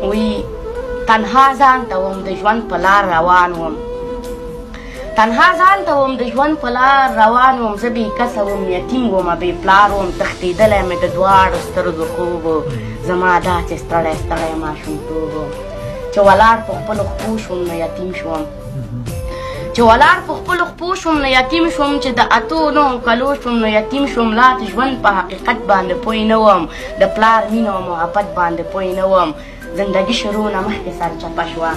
وی تنها ځان ته وم د ژوند په لار روان وم تنها ځان ته وم د ژوند په لار روان وم زه بې کسه وم یتیم ومه بې پلار وم تښتېدلی مې د دواړو سترګو خوب و زما داسې ستړی ستړی ماشومتوب و چې ولاړ په خپلو خپو شوم نو یتیم شوم چې ولاړ په خپلو خپو شوم نو یتیم شوم چې د اتو نهو کلو شوم نو یتیم شوم لا د ژوند په حقیقت باندې پوه نه وم د پلار مینه او محبت باندې پوه نه وم زندگی شروع نه مخکې سرچپه شوه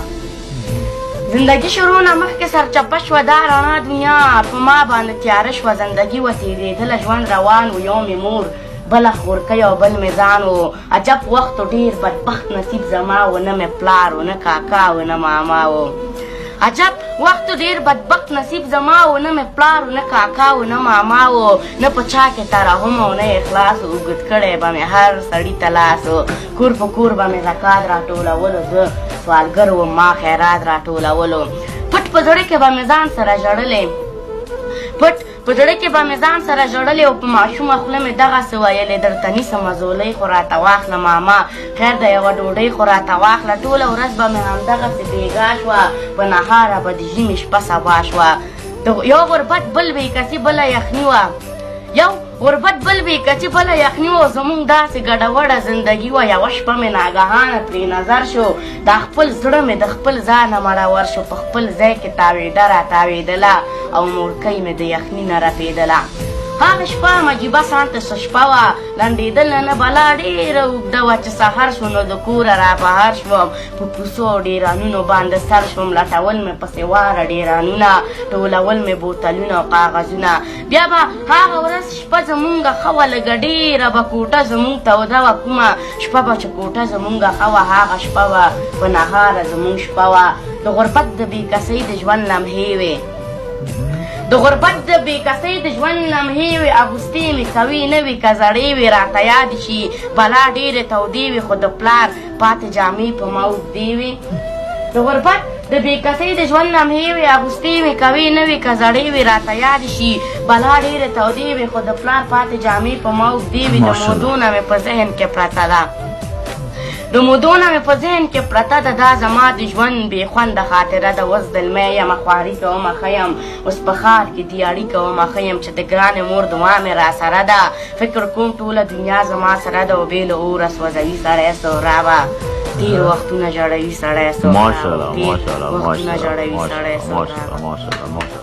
زندگی شروع نه مخکې سرچپه شوه دا رڼا دنیا په ما باندې تیاره شوه زندگی و تېرېدله ژوند روان و یو مې مور بله خورکۍ او بل مې ځان و عجب وخت و ډېر بدبخت نصیب زما و نه مې پلار و نه کاکا و نه ماما و عجب وخت ډېر بدبخت نصیب زما و نه مې پلار و نه کاکا و نه ماما و نه په چا کې ترحم او نه اخلاص و اوږد کړی به مې هر سړي ته لاس و کور په کور به مې زکات راټولولو زه سوالګر وم ما خیرات راټولولو پټ په زړه کې به مې ځان سره ژړلې پټ په زړه کې به مې ځان سره ژړلې او په ماشومه خوله مې دغسې ویلې درته نیسه مزولۍ خو راته واخله ماما خیر د یوه ډوډۍ خو راته واخله ټوله ورځ به مې همدغسې بېګا شوه په نهاره به د ژمي شپه سبا شوه یو غربت بل بېکسي بله یخني وه یو غربت بل بېکسي بله یخني وه زمونږ داسې ګډوډه زندګي وه یوه شپه مې ناګهانه پرې نظر شو دا خپل زړه مې د خپل ځانه مړور شو په خپل ځای کې تاوېده راتاوېدله او مورکۍ مې د یخني نه رپېدله هغه شپه مجیبه سانته څه شپه وه لنډېدله نه بلا ډېره اوږده وه چې سهار شو نو د کوره رابهر شوم په کوڅو او ډېرانونو باندې سر شوم لټول مې پسې واره ډېرانونه ټولول مې بوتلونه او کاغذونه بیا به هغه ورځ شپه زمونږه ښه وه لږه ډېره به کوټه زمونږ توده وه کومه شپه به چې کوټه زمونږه ښه وه هغه شپه وه په نهاره زمونږ شپه وه د غربت د بېکسۍ د ژوند لمحې وې د غربت د بېکسۍ د ژوند لمحې وې اغوستې مې کوي نه وي که زړې وې راته یادې شي بلا ډېرې تودې وې خو د پلار پاتې جامې په ما اوږدې وې د غربت د بېکسۍ د ژوند لمحې وې اغوستې مې کوي نه وي که زړې وې راته یادې شي بلا ډېرې تودې وې خو د پلار پاتې جامې په ما اوږدې وې د مودو نه مې په ذهن کې پرته ده د مودو نه مې په ذهن کې پرته ده دا زما د ژوند بې خونده خاطره ده اوس د لمۍ یمه خواري کومه ښه یم اوس په ښار کې دیاري کومه ښه یم چې د ګرانې مور دعا مې را سره ده فکر کوم ټوله دنیا زما سره ده او بې له اوره سوځوي سړی سهرابه ډېر وختونه ژړوي سړی سهرابه ډېر وختونه ژړوي سړی سهرابه